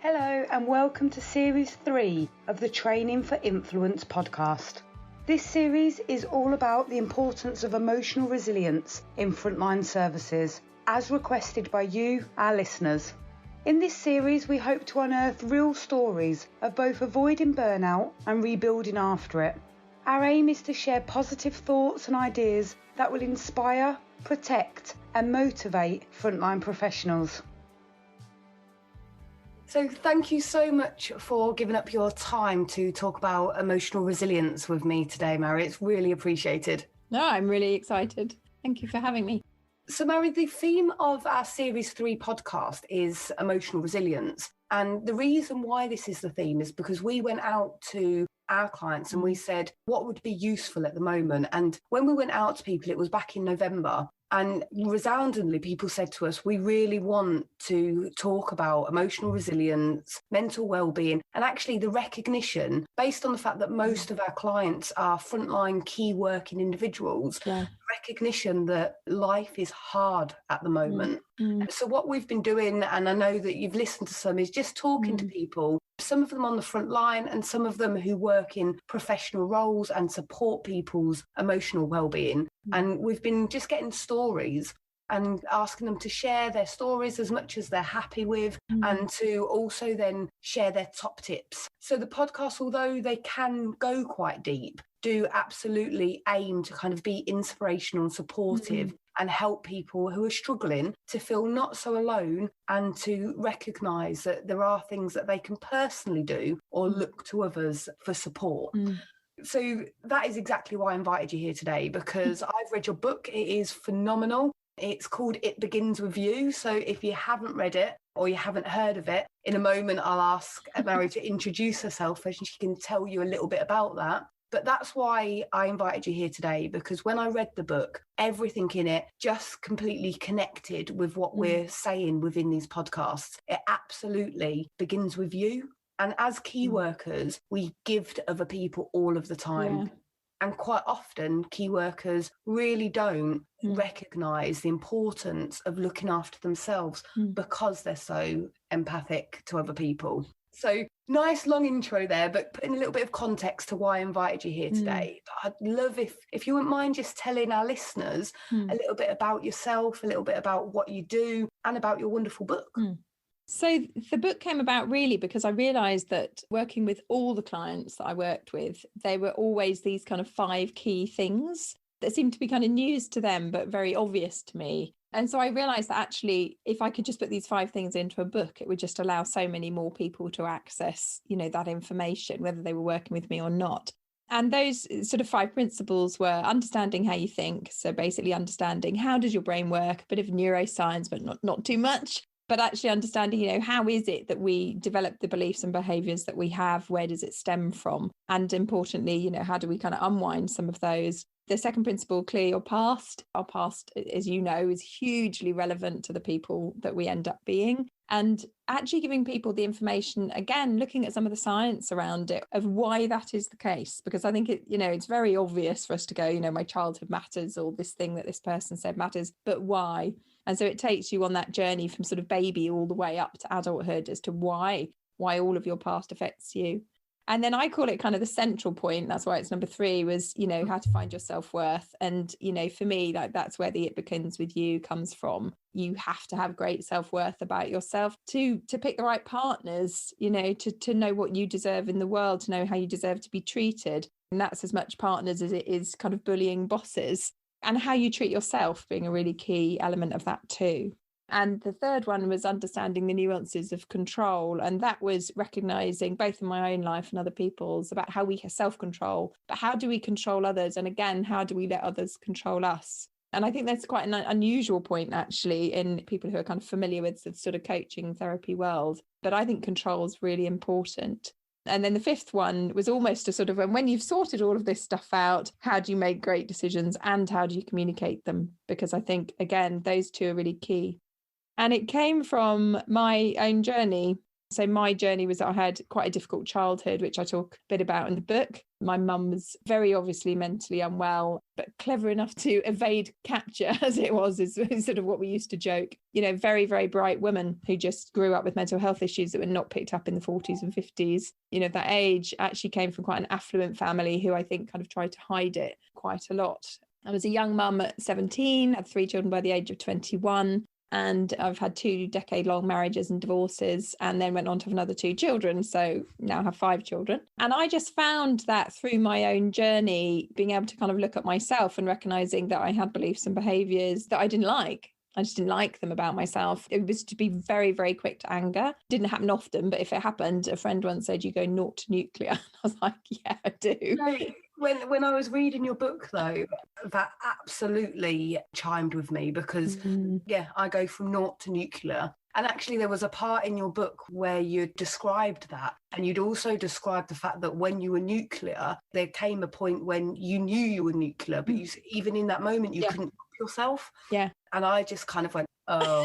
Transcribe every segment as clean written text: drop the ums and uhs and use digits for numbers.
Hello and welcome to Series 3 of the Training for Influence podcast. This series is all about the importance of emotional resilience in frontline services, as requested by you, our listeners. In this series, we hope to unearth real stories of both avoiding burnout and rebuilding after it. Our aim is to share positive thoughts and ideas that will inspire, protect and motivate frontline professionals. So thank you so much for giving up your time to talk about emotional resilience with me today, Mary. It's really appreciated. No, I'm really excited. Thank you for having me. So Mary, the theme of our Series 3 podcast is emotional resilience. And the reason why this is the theme is because we went out to our clients and we said, what would be useful at the moment? And when we went out to people, it was back in November. And resoundingly, people said to us, we really want to talk about emotional resilience, mental well-being, and actually the recognition, based on the fact that most of our clients are frontline key working individuals, recognition that life is hard at the moment. So what we've been doing, and I know that you've listened to some, is just talking to people, some of them on the front line and some of them who work in professional roles and support people's emotional well-being. And we've been just getting stories and asking them to share their stories as much as they're happy with and to also then share their top tips. So the podcast, although they can go quite deep, do absolutely aim to kind of be inspirational and supportive and help people who are struggling to feel not so alone and to recognise that there are things that they can personally do or look to others for support. So that is exactly why I invited you here today, because I've read your book. It is phenomenal. It's called It Begins With You. So if you haven't read it or you haven't heard of it, in a moment I'll ask Mary to introduce herself and she can tell you a little bit about that. But that's why I invited you here today, because when I read the book, everything in it just completely connected with what we're saying within these podcasts. It absolutely begins with you. And as key workers, we give to other people all of the time. And quite often, key workers really don't recognise the importance of looking after themselves because they're so empathic to other people. So nice long intro there, but putting a little bit of context to why I invited you here today. But I'd love if you wouldn't mind just telling our listeners a little bit about yourself, a little bit about what you do and about your wonderful book. So the book came about really because I realised that working with all the clients that I worked with, they were always these kind of 5 key things that seemed to be kind of news to them, but very obvious to me. And so I realised that actually, if I could just put these 5 things into a book, it would just allow so many more people to access, that information, whether they were working with me or not. And those sort of 5 principles were understanding how you think. So basically understanding how does your brain work, a bit of neuroscience, but not too much. But actually understanding, how is it that we develop the beliefs and behaviours that we have? Where does it stem from? And importantly, how do we kind of unwind some of those? The second principle, clear your past. Our past, as you know, is hugely relevant to the people that we end up being. And actually giving people the information, again, looking at some of the science around it, of why that is the case. Because I think it's very obvious for us to go, my childhood matters, or this thing that this person said matters, but why? And so it takes you on that journey from sort of baby all the way up to adulthood as to why all of your past affects you. And then I call it kind of the central point. That's why it's number 3 was, how to find your self-worth. And, for me, that's where the It Begins With You comes from. You have to have great self-worth about yourself to pick the right partners, to know what you deserve in the world, to know how you deserve to be treated. And that's as much partners as it is kind of bullying bosses. And how you treat yourself being a really key element of that too. And the third one was understanding the nuances of control. And that was recognizing both in my own life and other people's about how we self-control, but how do we control others? And again, how do we let others control us? And I think that's quite an unusual point, actually, in people who are kind of familiar with the sort of coaching therapy world. But I think control is really important. And then the 5th one was almost a sort of, and when you've sorted all of this stuff out, how do you make great decisions and how do you communicate them? Because I think, again, those 2 are really key. And it came from my own journey. So my journey was that I had quite a difficult childhood, which I talk a bit about in the book. My mum was very obviously mentally unwell, but clever enough to evade capture, as it was, is sort of what we used to joke. You know, very, very bright woman who just grew up with mental health issues that were not picked up in the 40s and 50s. You know, that age actually came from quite an affluent family who I think kind of tried to hide it quite a lot. I was a young mum at 17, had 3 children by the age of 21. And I've had 2 decade-long marriages and divorces, and then went on to have another 2 children. So now I have 5 children. And I just found that through my own journey, being able to kind of look at myself and recognizing that I had beliefs and behaviors that I didn't like. I just didn't like them about myself. It was to be very, very quick to anger. Didn't happen often, but if it happened, a friend once said, you go naught to nuclear. I was like, yeah, I do. When I was reading your book, though, that absolutely chimed with me because, I go from naught to nuclear. And actually, there was a part in your book where you described that. And you'd also described the fact that when you were nuclear, there came a point when you knew you were nuclear, but even in that moment, you couldn't help yourself. Yeah. And I just kind of went, oh.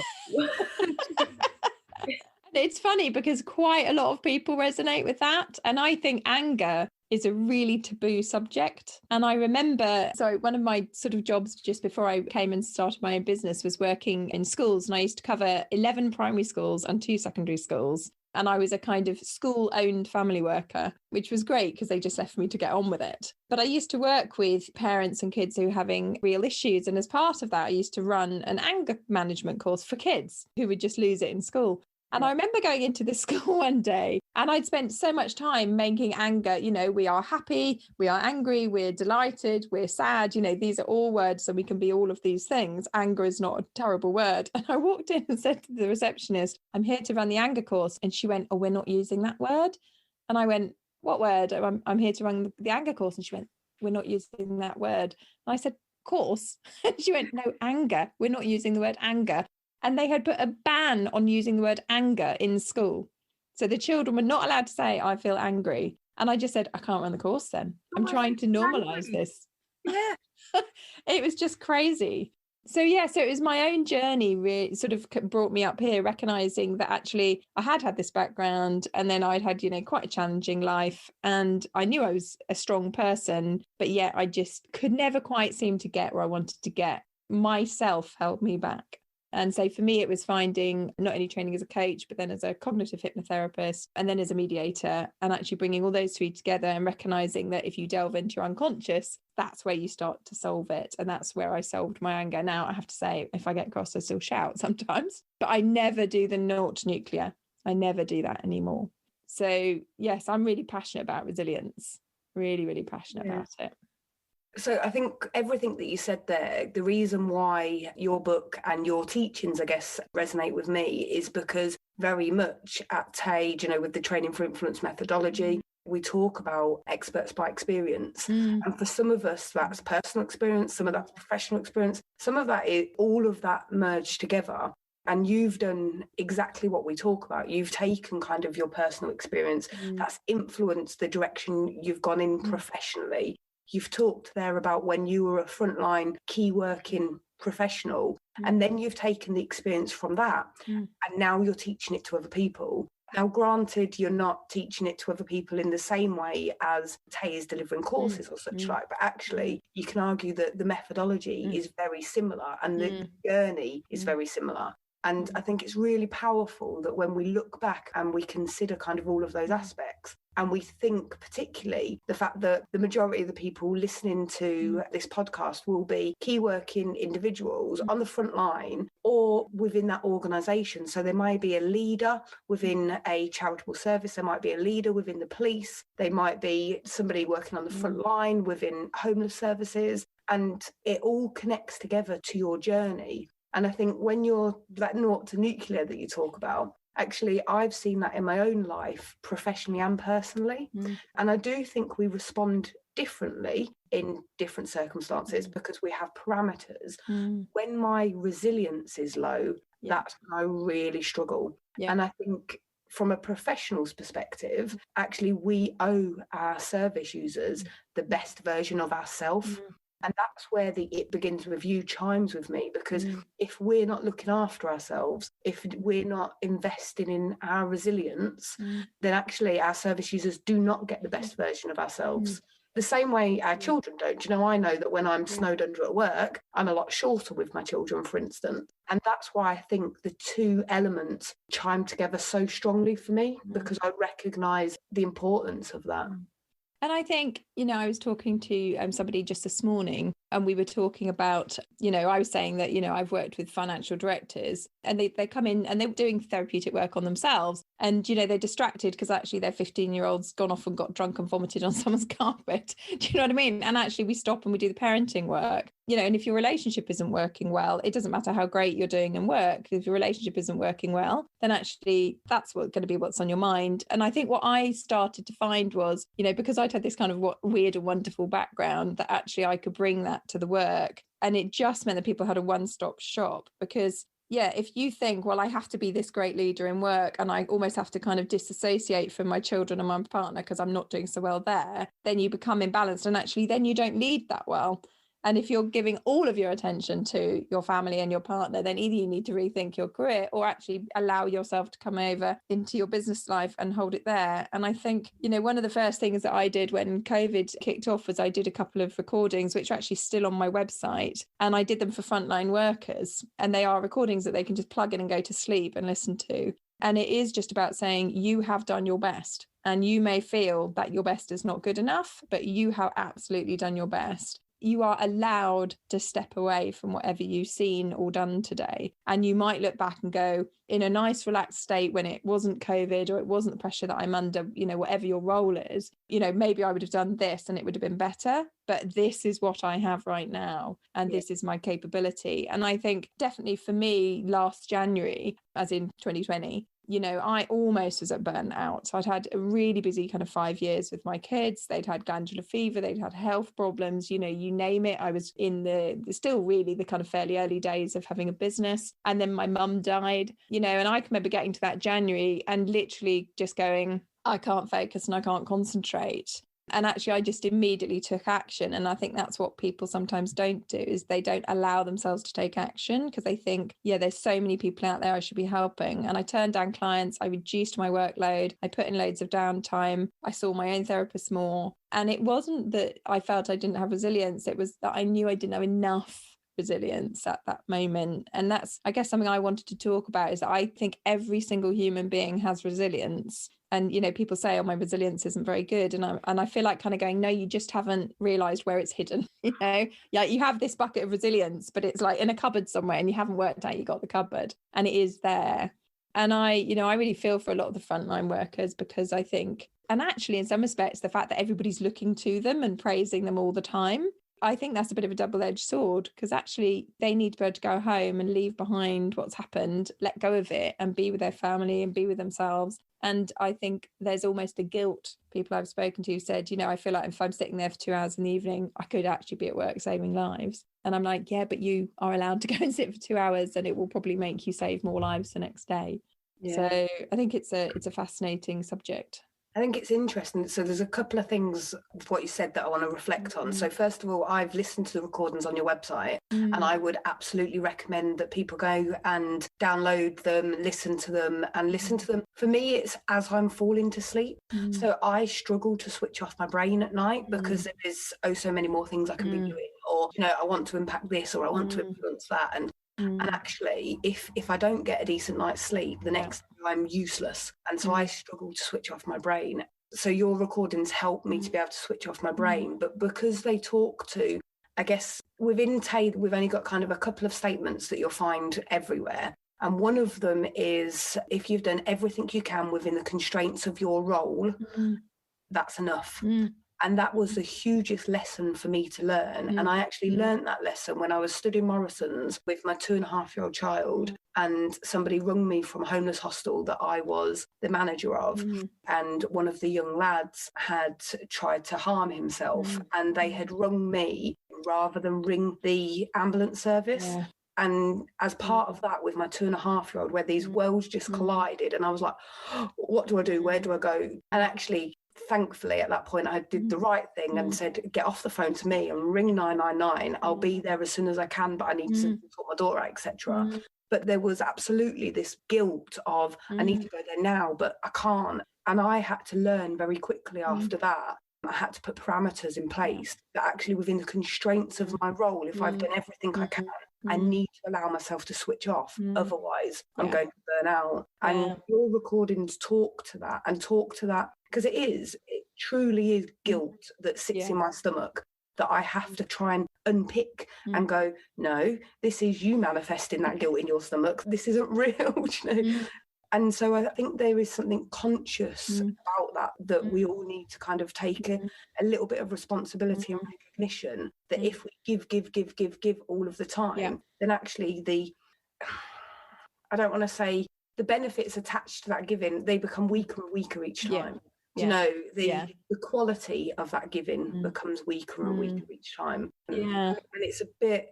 It's funny because quite a lot of people resonate with that. And I think anger is a really taboo subject. And I remember, one of my sort of jobs just before I came and started my own business was working in schools. And I used to cover 11 primary schools and 2 secondary schools. And I was a kind of school-owned family worker, which was great because they just left me to get on with it. But I used to work with parents and kids who were having real issues. And as part of that, I used to run an anger management course for kids who would just lose it in school. And I remember going into this school one day and I'd spent so much time making anger, you know, we are happy, we are angry, we're delighted, we're sad, you know, these are all words so we can be all of these things. Anger is not a terrible word. And I walked in and said to the receptionist, I'm here to run the anger course. And she went, oh, we're not using that word. And I went, what word? I'm here to run the anger course. And she went, we're not using that word. And I said, course. And she went, no, anger. We're not using the word anger. And they had put a ban on using the word anger in school. So the children were not allowed to say, I feel angry. And I just said, I can't run the course then. I'm trying to normalize this. Yeah. It was just crazy. So it was my own journey really sort of brought me up here, recognizing that actually I had this background and then I'd had, you know, quite a challenging life. And I knew I was a strong person, but yet I just could never quite seem to get where I wanted to get. Myself held me back. And so for me, it was finding not only training as a coach, but then as a cognitive hypnotherapist and then as a mediator, and actually bringing all those 3 together and recognizing that if you delve into your unconscious, that's where you start to solve it. And that's where I solved my anger. Now, I have to say, if I get cross, I still shout sometimes, but I never do the naught nuclear. I never do that anymore. So yes, I'm really passionate about resilience, really, really passionate about it. So I think everything that you said there, the reason why your book and your teachings, I guess, resonate with me is because very much at TAGE, you know, with the Training for Influence methodology, we talk about experts by experience. And for some of us, that's personal experience, some of that's professional experience, some of that is all of that merged together. And you've done exactly what we talk about. You've taken kind of your personal experience that's influenced the direction you've gone in professionally. You've talked there about when you were a frontline key working professional, and then you've taken the experience from that, and now you're teaching it to other people. Now, granted, you're not teaching it to other people in the same way as Tay is delivering courses or such like, but actually you can argue that the methodology is very similar and the journey is very similar. And I think it's really powerful that when we look back and we consider kind of all of those aspects, and we think particularly the fact that the majority of the people listening to this podcast will be key working individuals on the front line or within that organisation. So there might be a leader within a charitable service, there might be a leader within the police, they might be somebody working on the front line within homeless services, and it all connects together to your journey. And I think when you're that naught to nuclear that you talk about, actually, I've seen that in my own life, professionally and personally. And I do think we respond differently in different circumstances because we have parameters. When my resilience is low, that's when I really struggle. And I think from a professional's perspective, actually, we owe our service users the best version of ourselves. And that's where the "it begins with you" chimes with me, because if we're not looking after ourselves, if we're not investing in our resilience, then actually our service users do not get the best version of ourselves. The same way our children don't. I know that when I'm snowed under at work, I'm a lot shorter with my children, for instance. And that's why I think the two elements chime together so strongly for me, because I recognise the importance of that. And I think, I was talking to somebody just this morning, and we were talking about, I was saying that, I've worked with financial directors, and they come in and they're doing therapeutic work on themselves. And, they're distracted because actually their 15-year-old's gone off and got drunk and vomited on someone's carpet. Do you know what I mean? And actually we stop and we do the parenting work, and if your relationship isn't working well, it doesn't matter how great you're doing in work. If your relationship isn't working well, then actually that's going to be what's on your mind. And I think what I started to find was, because I'd had this kind of weird and wonderful background, that actually I could bring that to the work. And it just meant that people had a one-stop shop, because if you think, well, I have to be this great leader in work and I almost have to kind of disassociate from my children and my partner because I'm not doing so well there, then you become imbalanced, and actually then you don't lead that well. And if you're giving all of your attention to your family and your partner, then either you need to rethink your career or actually allow yourself to come over into your business life and hold it there. And I think, one of the first things that I did when COVID kicked off was I did a couple of recordings, which are actually still on my website. And I did them for frontline workers. And they are recordings that they can just plug in and go to sleep and listen to. And it is just about saying you have done your best. And you may feel that your best is not good enough, but you have absolutely done your best. You are allowed to step away from whatever you've seen or done today. And you might look back and go, in a nice relaxed state when it wasn't COVID or it wasn't the pressure that I'm under, whatever your role is, maybe I would have done this and it would have been better, but this is what I have right now. And this is my capability. And I think definitely for me, last January, as in 2020, I almost was at burnout. So I'd had a really busy kind of 5 years with my kids. They'd had glandular fever, they'd had health problems, you name it. I was in the still really the kind of fairly early days of having a business. And then my mum died, and I can remember getting to that January and literally just going, I can't focus and I can't concentrate. And actually, I just immediately took action. And I think that's what people sometimes don't do, is they don't allow themselves to take action because they think, there's so many people out there I should be helping. And I turned down clients. I reduced my workload. I put in loads of downtime. I saw my own therapist more. And it wasn't that I felt I didn't have resilience. It was that I knew I didn't have enough resilience at that moment. And that's, I guess, something I wanted to talk about, is that I think every single human being has resilience. And, people say, oh, my resilience isn't very good. And I feel like kind of going, no, you just haven't realized where it's hidden. You have this bucket of resilience, but it's like in a cupboard somewhere and you haven't worked out you got the cupboard, and it is there. And I really feel for a lot of the frontline workers, because I think, and actually in some respects, the fact that everybody's looking to them and praising them all the time, I think that's a bit of a double-edged sword, because actually they need to be able to go home and leave behind what's happened, let go of it and be with their family and be with themselves. And I think there's almost a guilt. People I've spoken to said, I feel like if I'm sitting there for 2 hours in the evening, I could actually be at work saving lives. And I'm like, yeah, but you are allowed to go and sit for 2 hours and it will probably make you save more lives the next day. Yeah. So I think it's a fascinating subject. I think it's interesting. So there's a couple of things with what you said that I want to reflect on. So first of all, I've listened to the recordings on your website, and I would absolutely recommend that people go and download them, listen to them. For me, it's as I'm falling to sleep. So I struggle to switch off my brain at night because there is so many more things I can be doing, or, I want to impact this, or I want to influence that. And actually, if I don't get a decent night's sleep, the next day I'm useless. And so I struggle to switch off my brain. So your recordings help me to be able to switch off my brain. But because they talk to, I guess, within TADE, we've only got kind of a couple of statements that you'll find everywhere. And one of them is, if you've done everything you can within the constraints of your role, that's enough. And that was the hugest lesson for me to learn. And I actually learned that lesson when I was stood in Morrison's with my 2.5-year-old child, and somebody rung me from a homeless hostel that I was the manager of. And one of the young lads had tried to harm himself, and they had rung me rather than ring the ambulance service. Yeah. And as part of that, with my 2.5-year-old, where these worlds just collided, and I was like, what do I do? Where do I go? And actually, thankfully at that point I did the right thing and said, get off the phone to me and ring 999. I'll be there as soon as I can, but I need to sort my daughter out, etc. But there was absolutely this guilt of I need to go there now, but I can't. And I had to learn very quickly after that. I had to put parameters in place that actually within the constraints of my role, if I've done everything I can, I need to allow myself to switch off. Otherwise, I'm going to burn out. And your recordings talk to that because it truly is guilt that sits in my stomach that I have to try and unpick and go, no, this is you manifesting that guilt in your stomach. This isn't real, And so I think there is something conscious about that we all need to kind of take a little bit of responsibility and recognition that if we give all of the time, then actually I don't want to say the benefits attached to that giving, they become weaker and weaker each time. The quality of that giving becomes weaker and weaker each time. And it's a bit,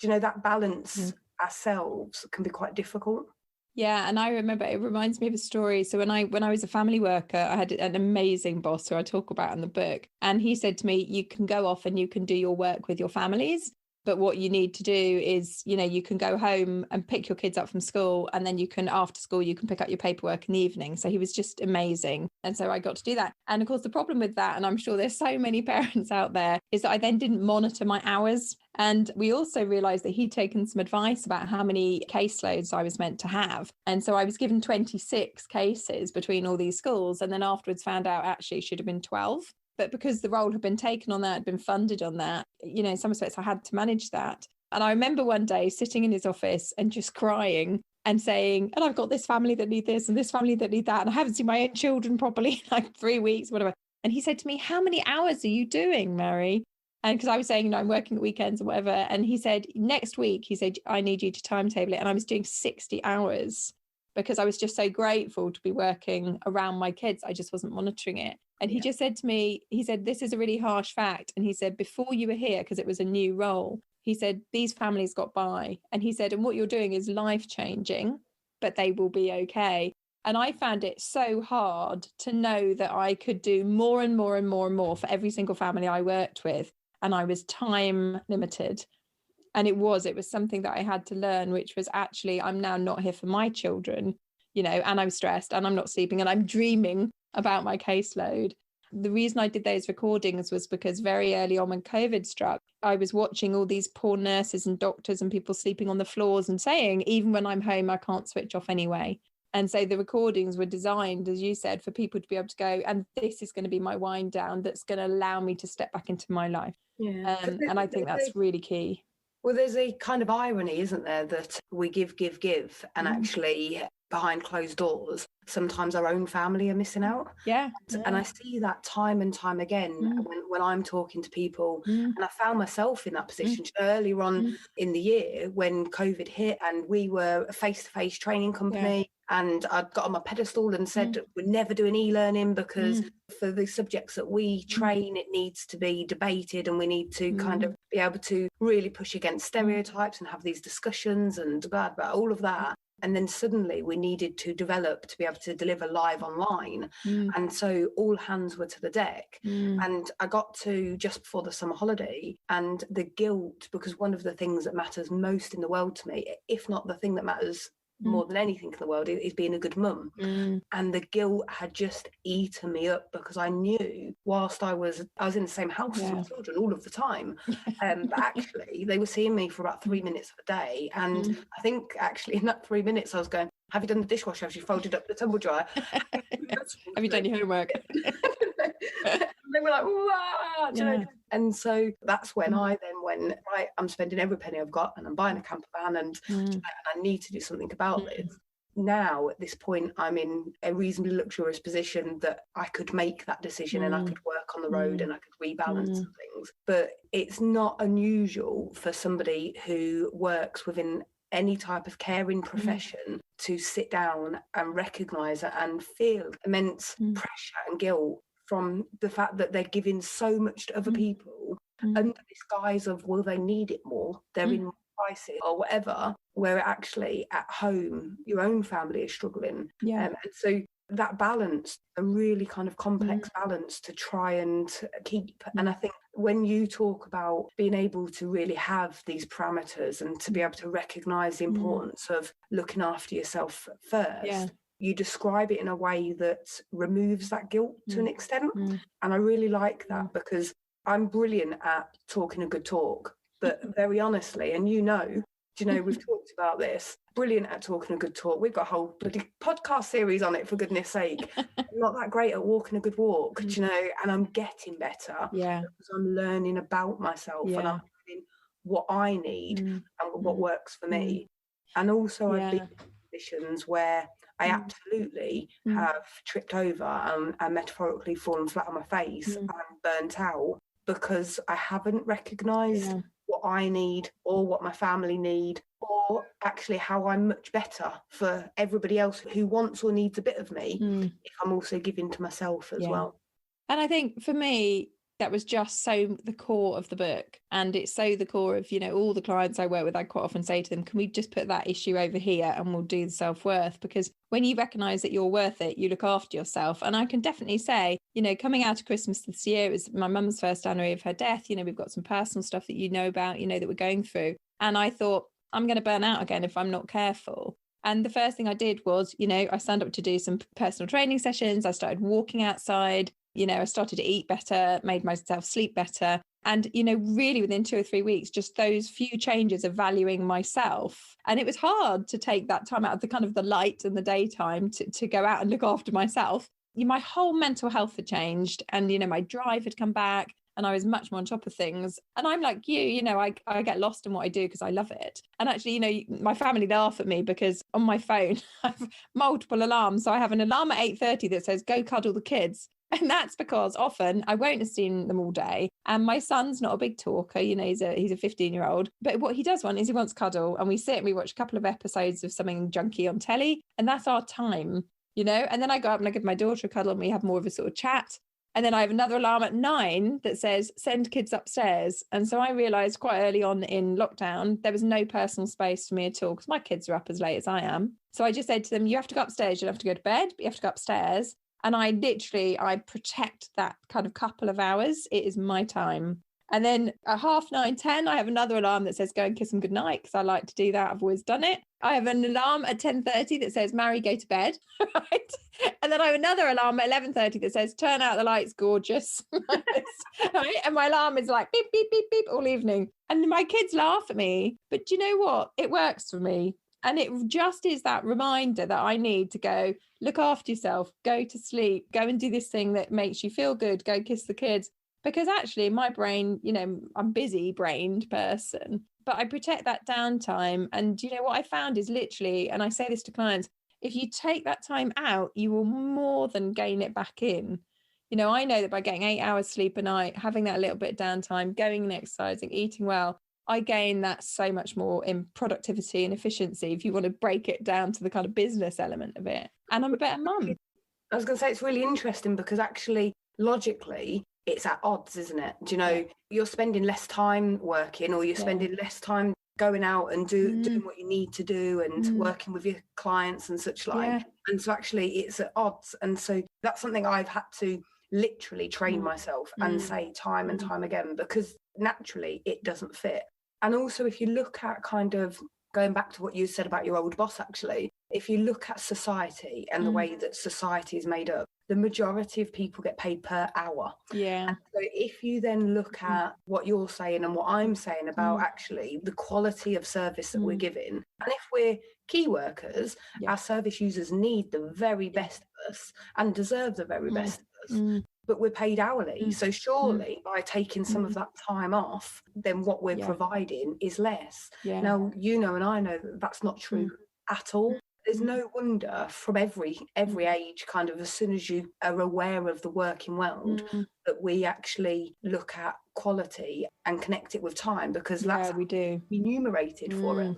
that balance ourselves can be quite difficult. Yeah, and I remember, it reminds me of a story. So when I was a family worker, I had an amazing boss who I talk about in the book. And he said to me, you can go off and you can do your work with your families. But what you need to do is, you can go home and pick your kids up from school, and then you can, after school, you can pick up your paperwork in the evening. So he was just amazing. And so I got to do that. And of course, the problem with that, and I'm sure there's so many parents out there, is that I then didn't monitor my hours. And we also realized that he'd taken some advice about how many caseloads I was meant to have. And so I was given 26 cases between all these schools, and then afterwards found out actually it should have been 12. But because the role had been taken on that, had been funded on that, in some respects, I had to manage that. And I remember one day sitting in his office and just crying and saying, and I've got this family that need this and this family that need that. And I haven't seen my own children properly in like 3 weeks, whatever. And he said to me, how many hours are you doing, Mary? And because I was saying, I'm working at weekends or whatever. And he said, next week, he said, I need you to timetable it. And I was doing 60 hours because I was just so grateful to be working around my kids. I just wasn't monitoring it. And he just said to me, he said, this is a really harsh fact. And he said, before you were here, because it was a new role, he said, these families got by. And he said, and what you're doing is life changing, but they will be okay. And I found it so hard to know that I could do more and more and more and more for every single family I worked with. And I was time limited. And it was something that I had to learn, which was actually, I'm now not here for my children, and I'm stressed and I'm not sleeping and I'm dreaming about my caseload. The reason I did those recordings was because very early on when COVID struck, I was watching all these poor nurses and doctors and people sleeping on the floors and saying, even when I'm home, I can't switch off anyway. And so the recordings were designed, as you said, for people to be able to go, and this is going to be my wind down that's going to allow me to step back into my life. And I think that's really key. Well, there's a kind of irony, isn't there, that we give, and actually behind closed doors, sometimes our own family are missing out. And I see that time and time again when I'm talking to people, and I found myself in that position earlier on in the year when COVID hit, and we were a face-to-face training company. And I got on my pedestal and said, we're never doing e-learning because for the subjects that we train, it needs to be debated and we need to kind of be able to really push against stereotypes and have these discussions and blah, blah, all of that. And then suddenly we needed to develop to be able to deliver live online. And so all hands were to the deck. And I got to just before the summer holiday, and the guilt, because one of the things that matters most in the world to me, if not the thing that matters more than anything in the world, is being a good mum. And the guilt had just eaten me up because I knew whilst I was in the same house as my children all of the time, but actually they were seeing me for about 3 minutes of a day. And I think actually in that 3 minutes I was going, have you done the dishwasher? Have you folded up the tumble dryer? Have you done your homework? They were like, wow, do you know? And so that's when I then went, right, I'm spending every penny I've got and I'm buying a camper van and I need to do something about this. Now, at this point, I'm in a reasonably luxurious position that I could make that decision and I could work on the road and I could rebalance things. But it's not unusual for somebody who works within any type of caring profession to sit down and recognise and feel immense pressure and guilt from the fact that they're giving so much to other people under this guise of, well, they need it more, they're in more crisis or whatever, where actually at home your own family is struggling. And so that balance, a really kind of complex balance to try and keep. And I think when you talk about being able to really have these parameters and to be able to recognise the importance of looking after yourself first, you describe it in a way that removes that guilt to an extent. And I really like that, because I'm brilliant at talking a good talk, but very honestly, and we've talked about this, brilliant at talking a good talk. We've got a whole bloody podcast series on it, for goodness sake. I'm not that great at walking a good walk, and I'm getting better because I'm learning about myself and I'm learning what I need and what works for me. And also I've been in positions where I absolutely have tripped over and metaphorically fallen flat on my face and burnt out because I haven't recognised what I need or what my family need, or actually how I'm much better for everybody else who wants or needs a bit of me if I'm also giving to myself as well. And I think for me, that was just so the core of the book, and it's so the core of all the clients I work with. I quite often say to them, can we just put that issue over here and we'll do the self-worth? Because when you recognize that you're worth it, you look after yourself. And I can definitely say, coming out of Christmas this year, it was my mum's first anniversary of her death. We've got some personal stuff that about, that we're going through, and I thought, I'm going to burn out again if I'm not careful. And the first thing I did was, I signed up to do some personal training sessions. I started walking outside. I started to eat better, made myself sleep better. And, really within 2 or 3 weeks, just those few changes of valuing myself. And it was hard to take that time out of the kind of the light and the daytime to go out and look after myself. My whole mental health had changed, and, my drive had come back, and I was much more on top of things. And I'm like you, I get lost in what I do because I love it. And actually, my family laugh at me because on my phone, I have multiple alarms. So I have an alarm at 8:30 that says, go cuddle the kids. And that's because often I won't have seen them all day. And my son's not a big talker, he's a 15-year-old. But what he does want is he wants cuddle. And we sit and we watch a couple of episodes of something junky on telly. And that's our time, And then I go up and I give my daughter a cuddle and we have more of a sort of chat. And then I have another alarm at 9 that says, send kids upstairs. And so I realised quite early on in lockdown, there was no personal space for me at all because my kids are up as late as I am. So I just said to them, you have to go upstairs. You don't have to go to bed, but you have to go upstairs. And I protect that kind of couple of hours. It is my time. And then at 9:30, 10, I have another alarm that says, go and kiss them goodnight, because I like to do that. I've always done it. I have an alarm at 10:30 that says, Mary, go to bed. Right? And then I have another alarm at 11:30 that says, turn out the lights, gorgeous. Right? And my alarm is like, beep, beep, beep, beep all evening. And my kids laugh at me. But you know what? It works for me. And it just is that reminder that I need to go look after yourself, go to sleep, go and do this thing that makes you feel good, go kiss the kids. Because actually my brain, I'm a busy brained person, but I protect that downtime. And what I found is literally, and I say this to clients, if you take that time out, you will more than gain it back in. I know that by getting 8 hours sleep a night, having that little bit of downtime, going and exercising, eating well, I gain that so much more in productivity and efficiency, if you want to break it down to the kind of business element of it. And I'm a better mum. I was going to say, it's really interesting because actually, logically, it's at odds, isn't it? You're spending less time working, or you're spending less time going out and doing what you need to do and working with your clients and such like. Yeah. And so actually it's at odds. And so that's something I've had to literally train myself and say time and time again, because naturally it doesn't fit. And also, if you look at kind of going back to what you said about your old boss, actually, if you look at society and the way that society is made up, the majority of people get paid per hour. Yeah. And so if you then look at what you're saying and what I'm saying about actually the quality of service that we're giving, and if we're key workers, our service users need the very best of us and deserve the very best of us. But we're paid hourly. So surely by taking some of that time off, then what we're providing is less. Yeah. Now, and I know that that's not true at all. There's no wonder from every age, kind of as soon as you are aware of the working world, that we actually look at quality and connect it with time, because that's we do enumerated for it.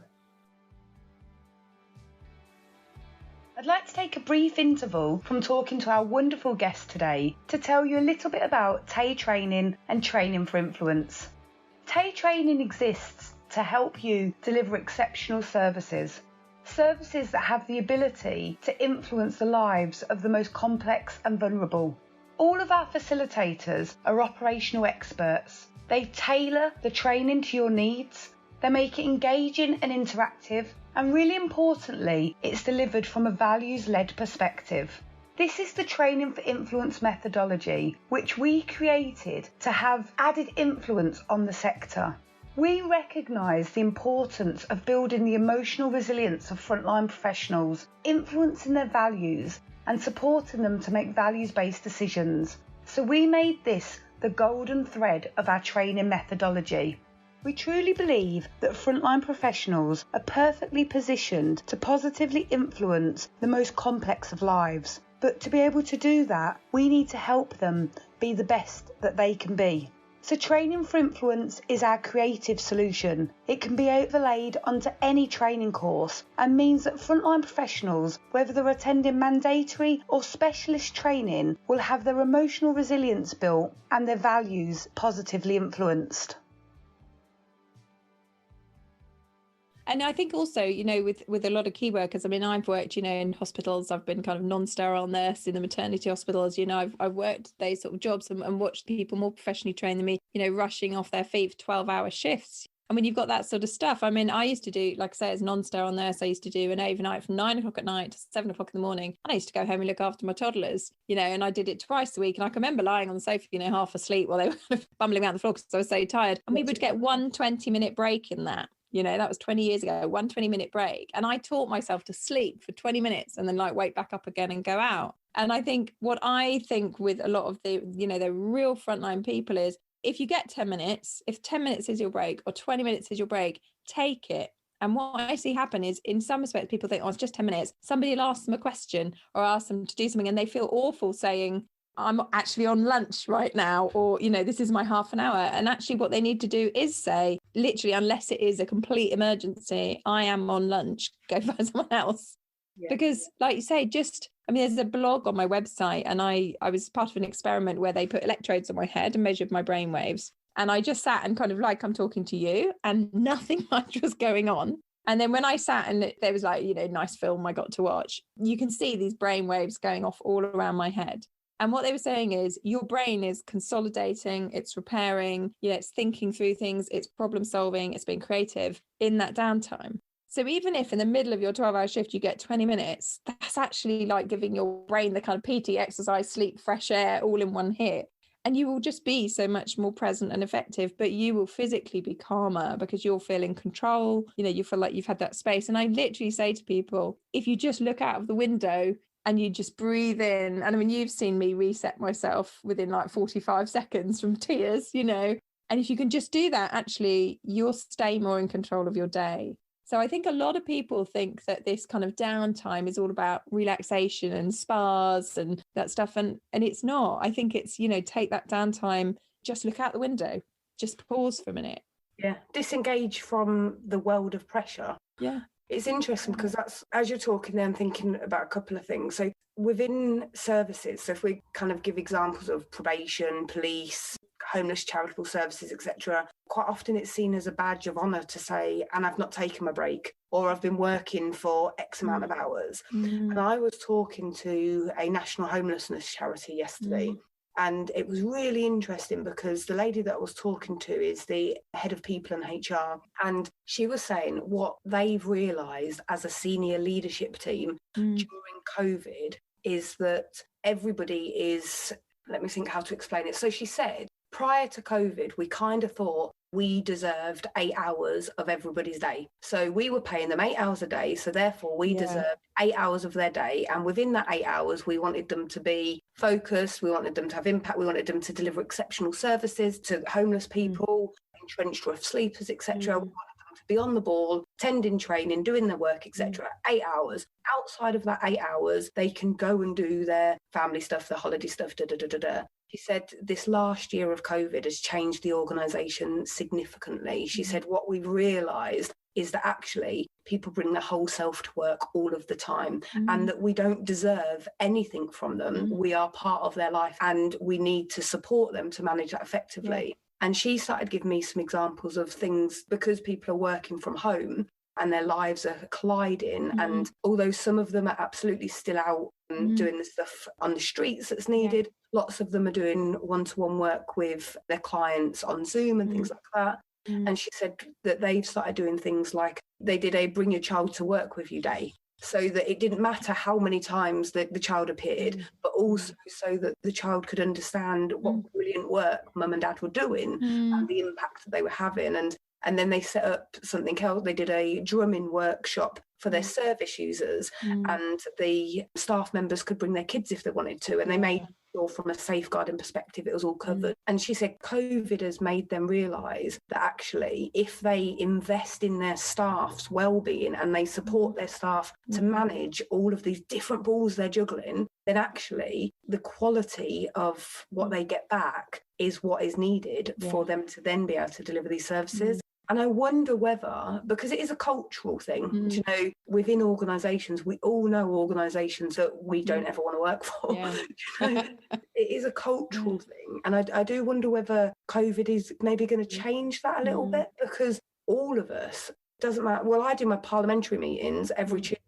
I'd like to take a brief interval from talking to our wonderful guest today to tell you a little bit about TAY Training and Training for Influence. TAY Training exists to help you deliver exceptional services. services that have the ability to influence the lives of the most complex and vulnerable. All of our facilitators are operational experts. They tailor the training to your needs. They make it engaging and interactive, and really importantly, it's delivered from a values-led perspective. This is the Training for Influence methodology, which we created to have added influence on the sector. We recognise the importance of building the emotional resilience of frontline professionals, influencing their values and supporting them to make values-based decisions. So we made this the golden thread of our training methodology. We truly believe that frontline professionals are perfectly positioned to positively influence the most complex of lives. But to be able to do that, we need to help them be the best that they can be. So Training for Influence is our creative solution. It can be overlaid onto any training course and means that frontline professionals, whether they're attending mandatory or specialist training, will have their emotional resilience built and their values positively influenced. And I think also, you know, with a lot of key workers, I mean, I've worked, you know, in hospitals, I've been kind of non-sterile nurse in the maternity hospitals, you know, I've worked those sort of jobs and watched people more professionally trained than me, you know, rushing off their feet for 12-hour shifts. And when you've got that sort of stuff, I mean, I used to do, like I say, as a non-sterile nurse, I used to do an overnight from 9 o'clock at night to 7 o'clock in the morning. And I used to go home and look after my toddlers, you know, and I did it twice a week. And I can remember lying on the sofa, you know, half asleep while they were kind of bumbling around the floor because I was so tired. And we would get one 20-minute break in that. You know, that was 20 years ago, one 20-minute break. And I taught myself to sleep for 20 minutes and then like wake back up again and go out. And I think what I think with a lot of the, you know, the real frontline people is if you get 10 minutes, if 10 minutes is your break or 20 minutes is your break, take it. And what I see happen is in some respects, people think, oh, it's just 10 minutes. Somebody will ask them a question or ask them to do something and they feel awful saying, I'm actually on lunch right now, or, you know, this is my half an hour. And actually what they need to do is say, literally, unless it is a complete emergency, I am on lunch, go find someone else. Yeah. Because like you say, I mean, there's a blog on my website and I was part of an experiment where they put electrodes on my head and measured my brain waves. And I just sat and kind of like I'm talking to you and nothing much was going on. And then when I sat and there was like, you know, nice film I got to watch, you can see these brain waves going off all around my head. And what they were saying is your brain is consolidating, it's repairing, you know, it's thinking through things, it's problem solving, it's being creative in that downtime. So even if in the middle of your 12-hour shift, you get 20 minutes, that's actually like giving your brain the kind of PT exercise, sleep, fresh air, all in one hit. And you will just be so much more present and effective, but you will physically be calmer because you'll feel in control. You know, you feel like you've had that space. And I literally say to people, if you just look out of the window and you just breathe in, and I mean, you've seen me reset myself within like 45 seconds from tears, you know, and if you can just do that, actually, you'll stay more in control of your day. So I think a lot of people think that this kind of downtime is all about relaxation and spas and that stuff. And it's not. I think it's, you know, take that downtime, just look out the window, just pause for a minute. Yeah. Disengage from the world of pressure. Yeah. It's interesting because that's, as you're talking there, I'm thinking about a couple of things. So within services, so if we kind of give examples of probation, police, homeless charitable services, etc., quite often it's seen as a badge of honour to say, and I've not taken my break, or I've been working for X amount of hours. Mm-hmm. And I was talking to a national homelessness charity yesterday. Mm-hmm. And it was really interesting because the lady that I was talking to is the head of people and HR. And she was saying what they've realised as a senior leadership team during COVID is that everybody is, let me think how to explain it. So she said, prior to COVID, we kind of thought we deserved 8 hours of everybody's day. So we were paying them 8 hours a day. So therefore we deserved 8 hours of their day. And within that 8 hours, we wanted them to be focused. We wanted them to have impact. We wanted them to deliver exceptional services to homeless people, entrenched rough sleepers, etc. We wanted them to be on the ball, attending training, doing their work, etc. 8 hours. Outside of that 8 hours, they can go and do their family stuff, their holiday stuff, She said this last year of COVID has changed the organisation significantly. She said what we've realised is that actually people bring their whole self to work all of the time and that we don't deserve anything from them. We are part of their life and we need to support them to manage that effectively. Yeah. And she started giving me some examples of things because people are working from home. and their lives are colliding. And although some of them are absolutely still out doing the stuff on the streets that's needed, lots of them are doing one-to-one work with their clients on Zoom and things like that. And she said that they've started doing things like they did a bring your child to work with you day, so that it didn't matter how many times the child appeared, but also so that the child could understand what brilliant work mum and dad were doing and the impact that they were having. And then they set up something else. They did a drumming workshop for their service users, and the staff members could bring their kids if they wanted to, and they made sure from a safeguarding perspective it was all covered. And she said COVID has made them realise that actually if they invest in their staff's well-being and they support their staff to manage all of these different balls they're juggling, then actually the quality of what they get back is what is needed for them to then be able to deliver these services. And I wonder whether, because it is a cultural thing, you know, within organisations, we all know organisations that we don't ever want to work for. You know, it is a cultural thing. And I do wonder whether COVID is maybe going to change that a little bit, because all of us, doesn't matter. Well, I do my parliamentary meetings every Tuesday,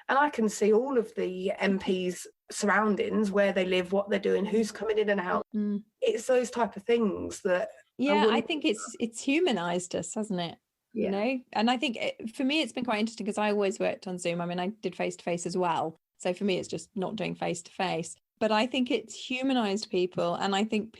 and I can see all of the MPs' surroundings, where they live, what they're doing, who's coming in and out. It's those type of things that I think it's humanized us, hasn't it? You know, and I think for me it's been quite interesting because I always worked on Zoom. I mean, I did face-to-face as well, so for me it's just not doing face-to-face, but I think it's humanized people. And I think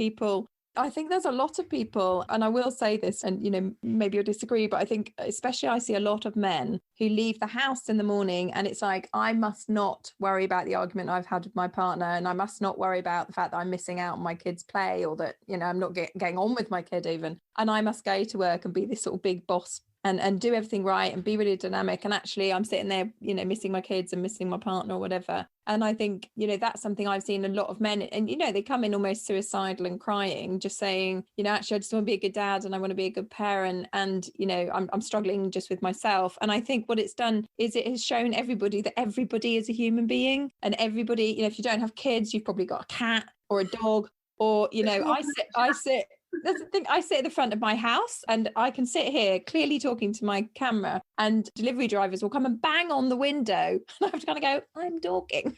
there's a lot of people, and I will say this, and you know, maybe you'll disagree, but I think especially I see a lot of men who leave the house in the morning and it's like, I must not worry about the argument I've had with my partner, and I must not worry about the fact that I'm missing out on my kid's play, or that, you know, I'm not getting on with my kid even, and I must go to work and be this sort of big boss and do everything right and be really dynamic, and actually I'm sitting there, you know, missing my kids and missing my partner or whatever. And I think, you know, that's something I've seen a lot of men, and you know, they come in almost suicidal and crying, just saying, you know, actually I just want to be a good dad and I want to be a good parent, and you know, I'm struggling just with myself. And I think what it's done is it has shown everybody that everybody is a human being, and everybody, you know, if you don't have kids, you've probably got a cat or a dog, or you know, I sit that's the thing. I sit at the front of my house and I can sit here clearly talking to my camera, and delivery drivers will come and bang on the window and I have to kind of go, I'm talking.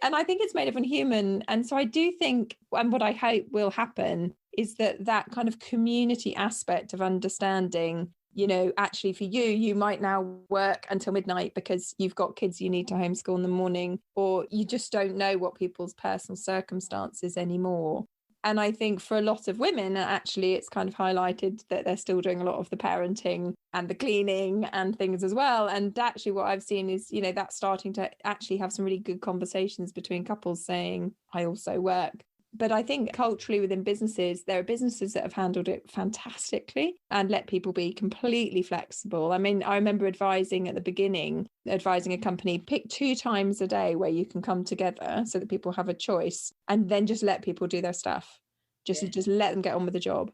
And I think it's made everyone human. And so I do think, and what I hope will happen is that kind of community aspect of understanding, you know, actually for you might now work until midnight because you've got kids you need to homeschool in the morning, or you just don't know what people's personal circumstances anymore. And I think for a lot of women, actually, it's kind of highlighted that they're still doing a lot of the parenting and the cleaning and things as well. And actually what I've seen is, you know, that's starting to actually have some really good conversations between couples saying, I also work. But I think culturally within businesses, there are businesses that have handled it fantastically and let people be completely flexible. I mean, I remember advising a company, pick 2 times a day where you can come together so that people have a choice, and then just let people do their stuff. Just let them get on with the job.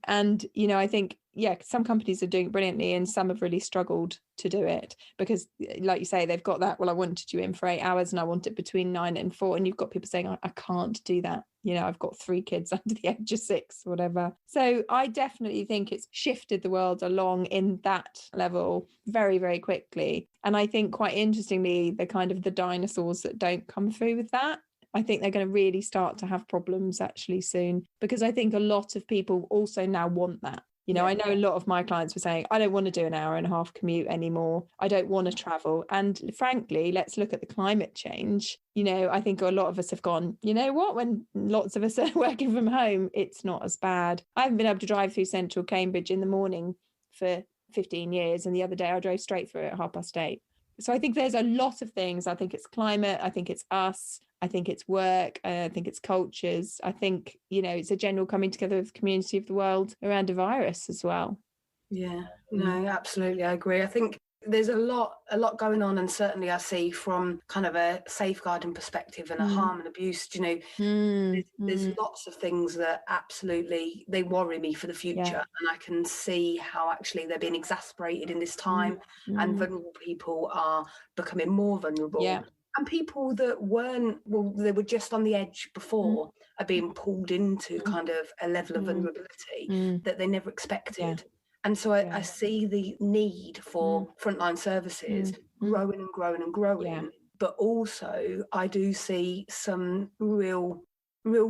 And, you know, I think, some companies are doing it brilliantly and some have really struggled to do it because, like you say, they've got that, well, I wanted you in for 8 hours and I want it between 9 and 4. And you've got people saying, I can't do that. You know, I've got 3 kids under the age of 6 or whatever. So I definitely think it's shifted the world along in that level very, very quickly. And I think quite interestingly, the dinosaurs that don't come through with that, I think they're going to really start to have problems actually soon, because I think a lot of people also now want that. You know, I know a lot of my clients were saying, I don't want to do an hour and a half commute anymore. I don't want to travel. And frankly, let's look at the climate change. You know, I think a lot of us have gone, you know what, when lots of us are working from home, it's not as bad. I haven't been able to drive through central Cambridge in the morning for 15 years. And the other day I drove straight through at 8:30. So I think there's a lot of things. I think it's climate. I think it's us. I think it's work. I think it's cultures. I think, you know, it's a general coming together of the community of the world around a virus as well. Yeah, no, absolutely. I agree. I think there's a lot going on, and certainly I see from kind of a safeguarding perspective and a harm and abuse, you know, there's lots of things that absolutely, they worry me for the future. And I can see how actually they're being exacerbated in this time, and vulnerable people are becoming more vulnerable. And people that weren't, well, they were just on the edge before are being pulled into kind of a level of vulnerability that they never expected. And so I see the need for frontline services growing and growing and growing. Yeah. But also I do see some real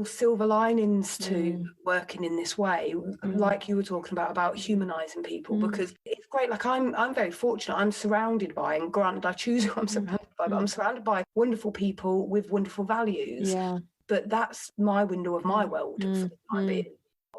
silver linings to working in this way, like you were talking about humanizing people, because it's great. Like I'm very fortunate. I'm surrounded by, and granted I choose who I'm surrounded by, but I'm surrounded by wonderful people with wonderful values. Yeah. But that's my window of my world for the time being.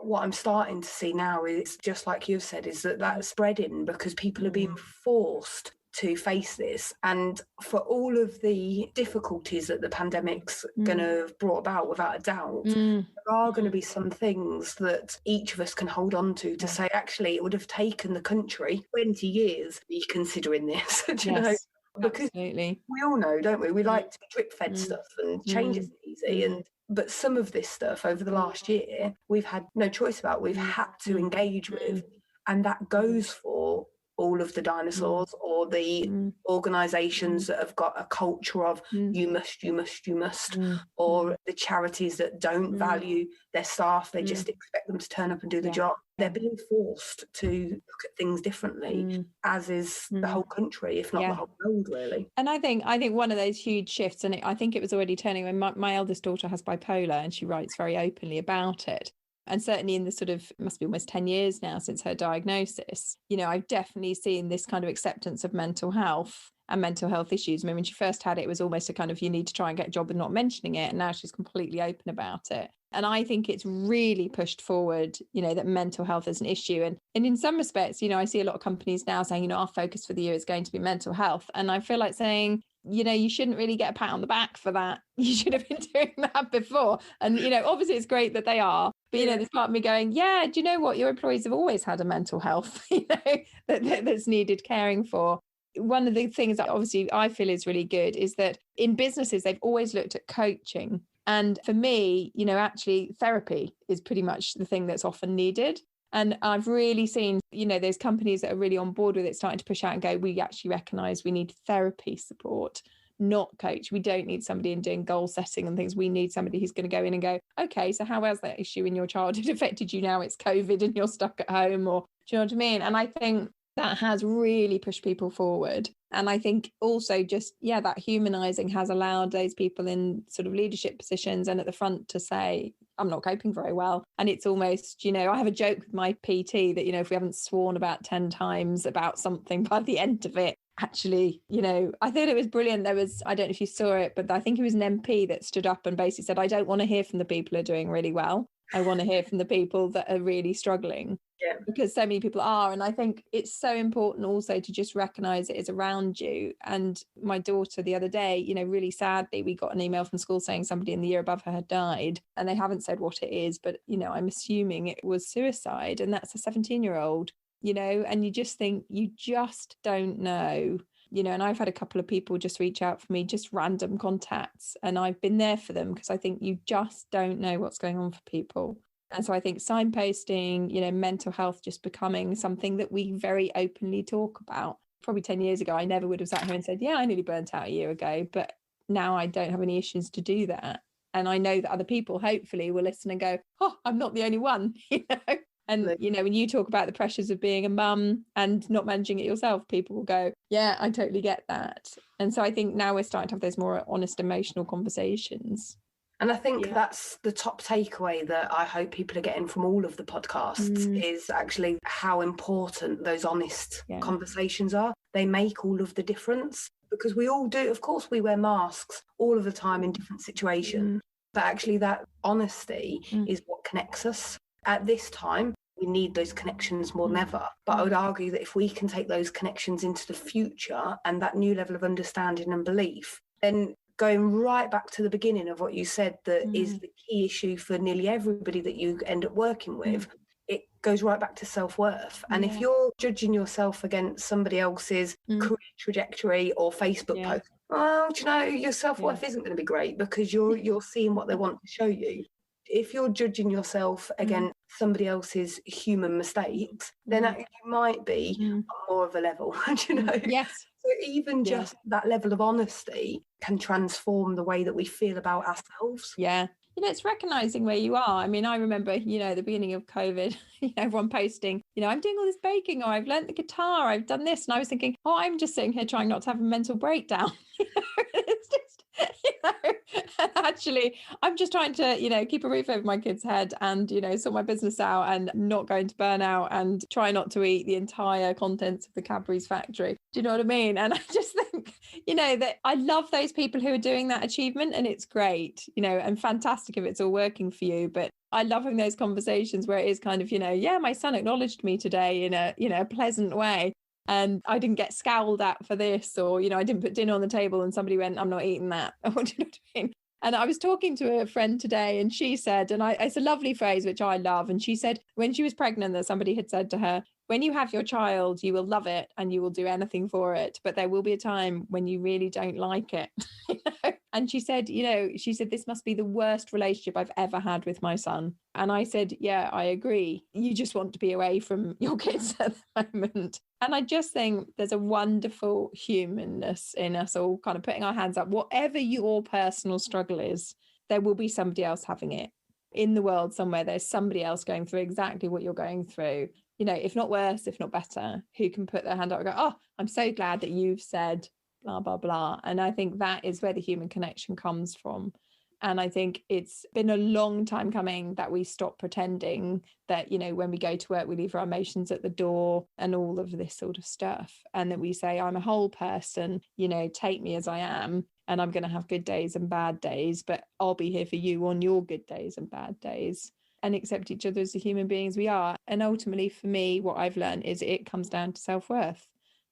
What I'm starting to see now is, just like you've said, is that that's spreading because people are being forced to face this. And for all of the difficulties that the pandemic's going to have brought about, without a doubt, there are going to be some things that each of us can hold on to say, actually, it would have taken the country 20 years to be considering this. Do you know? Because absolutely. we all know, don't we? We like to be drip fed stuff, and change isn't easy. But some of this stuff over the last year, we've had no choice about. We've had to engage with, and that goes for all of the dinosaurs or the organisations that have got a culture of you must, or the charities that don't value their staff. They just expect them to turn up and do the job. They're being forced to look at things differently, as is the whole country, if not the whole world, really. And I think one of those huge shifts, and I think it was already turning when my eldest daughter has bipolar, and she writes very openly about it. And certainly in the sort of, it must be almost 10 years now since her diagnosis, you know, I've definitely seen this kind of acceptance of mental health and mental health issues. I mean, when she first had it, it was almost a kind of, you need to try and get a job and not mentioning it. And now she's completely open about it. And I think it's really pushed forward, you know, that mental health is an issue. And in some respects, you know, I see a lot of companies now saying, you know, our focus for the year is going to be mental health. And I feel like saying, you know, you shouldn't really get a pat on the back for that. You should have been doing that before. And, you know, obviously it's great that they are. But, you know, there's part of me going, yeah, do you know what? Your employees have always had a mental health, you know, that's needed caring for. One of the things that obviously I feel is really good is that in businesses, they've always looked at coaching. And for me, you know, actually therapy is pretty much the thing that's often needed. And I've really seen, you know, there's companies that are really on board with it, starting to push out and go, we actually recognise we need therapy support, not coach. We don't need somebody in doing goal setting and things. We need somebody who's going to go in and go, okay, so how has that issue in your childhood affected you now? It's COVID and you're stuck at home, or do you know what I mean? And I think that has really pushed people forward. And I think also just, that humanizing has allowed those people in sort of leadership positions and at the front to say, I'm not coping very well. And it's almost, you know, I have a joke with my PT that, you know, if we haven't sworn about 10 times about something by the end of it, actually, you know, I thought it was brilliant. There was, I don't know if you saw it, but I think it was an MP that stood up and basically said, I don't want to hear from the people who are doing really well. I want to hear from the people that are really struggling. Yeah. Because so many people are. And I think it's so important also to just recognize it is around you. And my daughter the other day, you know, really sadly, we got an email from school saying somebody in the year above her had died, and they haven't said what it is, but, you know, I'm assuming it was suicide, and that's a 17-year-old, you know, and you just think, you just don't know. You know, and I've had a couple of people just reach out for me, just random contacts, and I've been there for them because I think you just don't know what's going on for people. And so I think signposting, you know, mental health just becoming something that we very openly talk about. Probably 10 years ago, I never would have sat here and said, yeah, I nearly burnt out a year ago, but now I don't have any issues to do that. And I know that other people hopefully will listen and go, oh, I'm not the only one, you know. And, you know, when you talk about the pressures of being a mum and not managing it yourself, people will go, yeah, I totally get that. And so I think now we're starting to have those more honest, emotional conversations. And I think that's the top takeaway that I hope people are getting from all of the podcasts is actually how important those honest conversations are. They make all of the difference, because we all do. Of course, we wear masks all of the time in different situations, but actually that honesty is what connects us. At this time, we need those connections more than ever. But I would argue that if we can take those connections into the future and that new level of understanding and belief, then going right back to the beginning of what you said, that is the key issue for nearly everybody that you end up working with, it goes right back to self-worth. And if you're judging yourself against somebody else's career trajectory or Facebook post, well, do you know, your self-worth isn't going to be great, because you're seeing what they want to show you. If you're judging yourself against somebody else's human mistakes, then you might be more of a level, do you know? Yes. So even just that level of honesty can transform the way that we feel about ourselves. Yeah. it's recognizing where you are. I mean, I remember, at the beginning of COVID, everyone posting, I'm doing all this baking, or I've learned the guitar, I've done this. And I was thinking, oh, I'm just sitting here trying not to have a mental breakdown. It's just, and actually, I'm just trying to, keep a roof over my kid's head and, sort my business out and not go into burnout and try not to eat the entire contents of the Cadbury's factory. Do you know what I mean? And I just think, that I love those people who are doing that achievement, and it's great, and fantastic if it's all working for you. But I love having those conversations where it is kind of, my son acknowledged me today in a pleasant way. And I didn't get scowled at for this, or, I didn't put dinner on the table and somebody went, I'm not eating that. Do you know what I mean? And I was talking to a friend today, and she said, and it's a lovely phrase, which I love. And she said, when she was pregnant, that somebody had said to her, when you have your child, you will love it and you will do anything for it. But there will be a time when you really don't like it. And she said, this must be the worst relationship I've ever had with my son. And I said, yeah, I agree. You just want to be away from your kids at the moment. And I just think there's a wonderful humanness in us all kind of putting our hands up. Whatever your personal struggle is, there will be somebody else having it. In the world somewhere, there's somebody else going through exactly what you're going through. If not worse, if not better, who can put their hand up and go, oh, I'm so glad that you've said blah, blah, blah. And I think that is where the human connection comes from. And I think it's been a long time coming that we stop pretending that, when we go to work, we leave our emotions at the door and all of this sort of stuff. And that we say, I'm a whole person, take me as I am. And I'm going to have good days and bad days, but I'll be here for you on your good days and bad days, and accept each other as the human beings we are. And ultimately, for me, what I've learned is it comes down to self-worth.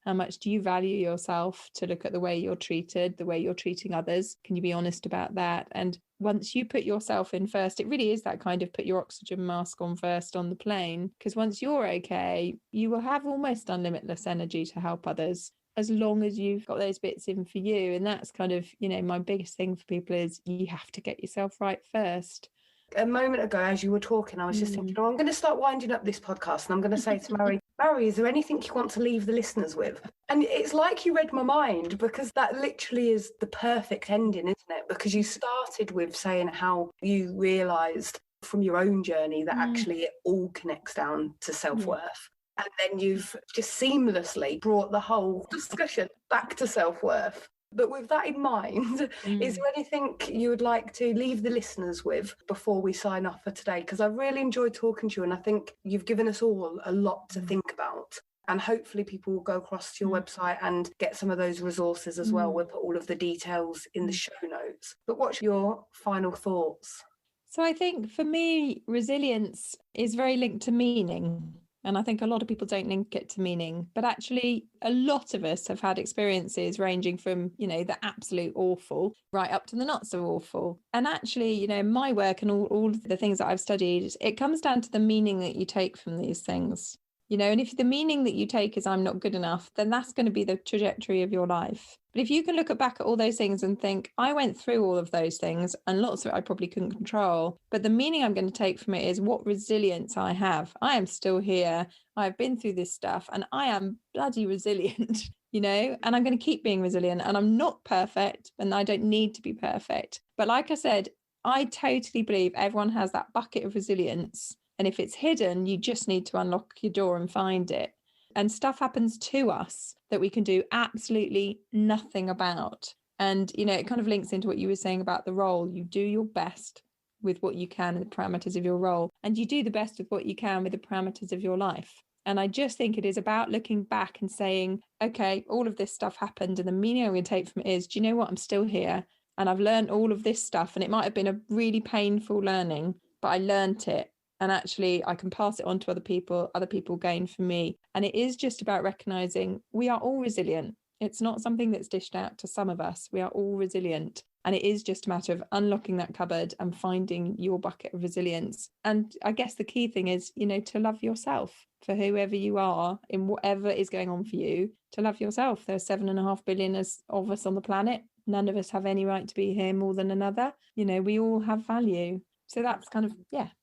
How much do you value yourself, to look at the way you're treated, the way you're treating others? Can you be honest about that? And once you put yourself in first, it really is that kind of put your oxygen mask on first on the plane, because once you're okay, you will have almost unlimitless energy to help others, as long as you've got those bits in for you. And that's kind of, my biggest thing for people is you have to get yourself right first. A moment ago, as you were talking, I was just thinking, I'm going to start winding up this podcast, and I'm going to say to Mary, is there anything you want to leave the listeners with? And it's like you read my mind, because that literally is the perfect ending, isn't it? Because you started with saying how you realised from your own journey that actually it all connects down to self-worth. Yeah. And then you've just seamlessly brought the whole discussion back to self-worth. But with that in mind, is there anything you would like to leave the listeners with before we sign off for today? Because I've really enjoyed talking to you, and I think you've given us all a lot to think about. And hopefully people will go across to your website and get some of those resources as well. We'll put all of the details in the show notes. But what's your final thoughts? So I think for me, resilience is very linked to meaning. And I think a lot of people don't link it to meaning, but actually a lot of us have had experiences ranging from, the absolute awful right up to the not so awful. And actually, my work and all of the things that I've studied, it comes down to the meaning that you take from these things, and if the meaning that you take is I'm not good enough, then that's going to be the trajectory of your life. But if you can look back at all those things and think, I went through all of those things and lots of it I probably couldn't control, but the meaning I'm going to take from it is what resilience I have. I am still here. I've been through this stuff and I am bloody resilient, and I'm going to keep being resilient, and I'm not perfect and I don't need to be perfect. But like I said, I totally believe everyone has that bucket of resilience. And if it's hidden, you just need to unlock your door and find it. And stuff happens to us that we can do absolutely nothing about. And, it kind of links into what you were saying about the role. You do your best with what you can in the parameters of your role. And you do the best with what you can with the parameters of your life. And I just think it is about looking back and saying, okay, all of this stuff happened. And the meaning I'm going to take from it is, do you know what? I'm still here. And I've learned all of this stuff. And it might have been a really painful learning, but I learned it. And actually, I can pass it on to other people gain from me. And it is just about recognizing we are all resilient. It's not something that's dished out to some of us. We are all resilient. And it is just a matter of unlocking that cupboard and finding your bucket of resilience. And I guess the key thing is, to love yourself for whoever you are in whatever is going on for you, to love yourself. There's 7.5 billion of us on the planet. None of us have any right to be here more than another. We all have value. So that's kind of,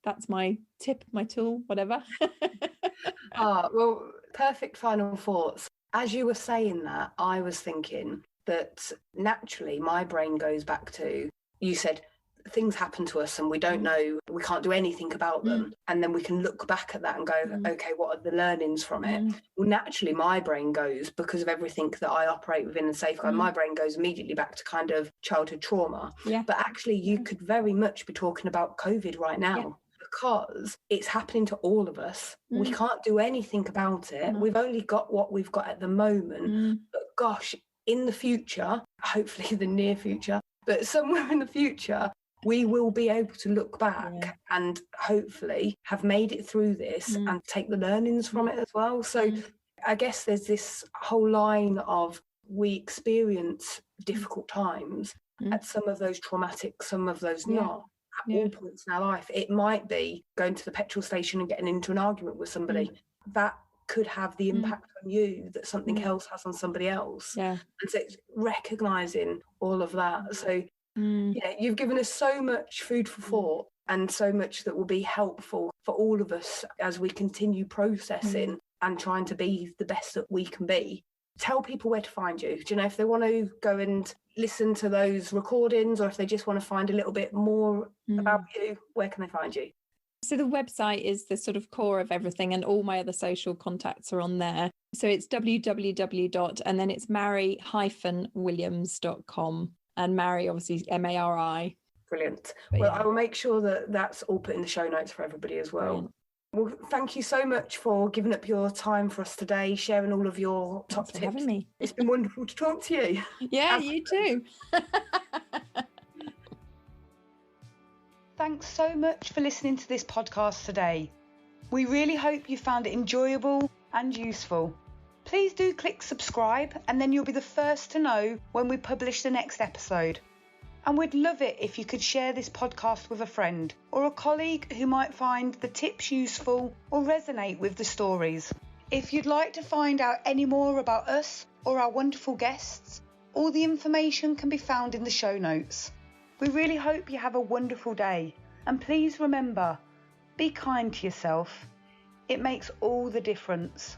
that's my tip, my tool, whatever. Well, perfect final thoughts. As you were saying that, I was thinking that naturally my brain goes back to, you said, things happen to us and we don't know, we can't do anything about them. And then we can look back at that and go, okay, what are the learnings from it? Well, naturally, my brain goes, because of everything that I operate within and safeguard, my brain goes immediately back to kind of childhood trauma. But actually, you could very much be talking about COVID right now. Because it's happening to all of us. We can't do anything about it. We've only got what we've got at the moment. But gosh, in the future, hopefully the near future, but somewhere in the future, we will be able to look back and hopefully have made it through this and take the learnings from it as well. So I guess there's this whole line of, we experience difficult times at some of those traumatic, some of those not. At all points in our life, it might be going to the petrol station and getting into an argument with somebody. That could have the impact on you that something else has on somebody else. And so it's recognising all of that. So you've given us so much food for thought and so much that will be helpful for all of us as we continue processing and trying to be the best that we can be. Tell people where to find you. Do you know, if they want to go and listen to those recordings, or if they just want to find a little bit more about you, where can they find you? So the website is the sort of core of everything, and all my other social contacts are on there. So it's www. and then it's mary-williams.com, and Mary obviously MARI. Brilliant. Well, I will make sure that that's all put in the show notes for everybody as well. Brilliant. Well, thank you so much for giving up your time for us today, sharing all of your top tips. Having me. It's been wonderful to talk to you. Yeah, you too. Thanks so much for listening to this podcast today. We really hope you found it enjoyable and useful. Please do click subscribe, and then you'll be the first to know when we publish the next episode. And we'd love it if you could share this podcast with a friend or a colleague who might find the tips useful or resonate with the stories. If you'd like to find out any more about us or our wonderful guests, all the information can be found in the show notes. We really hope you have a wonderful day, and please remember, be kind to yourself. It makes all the difference.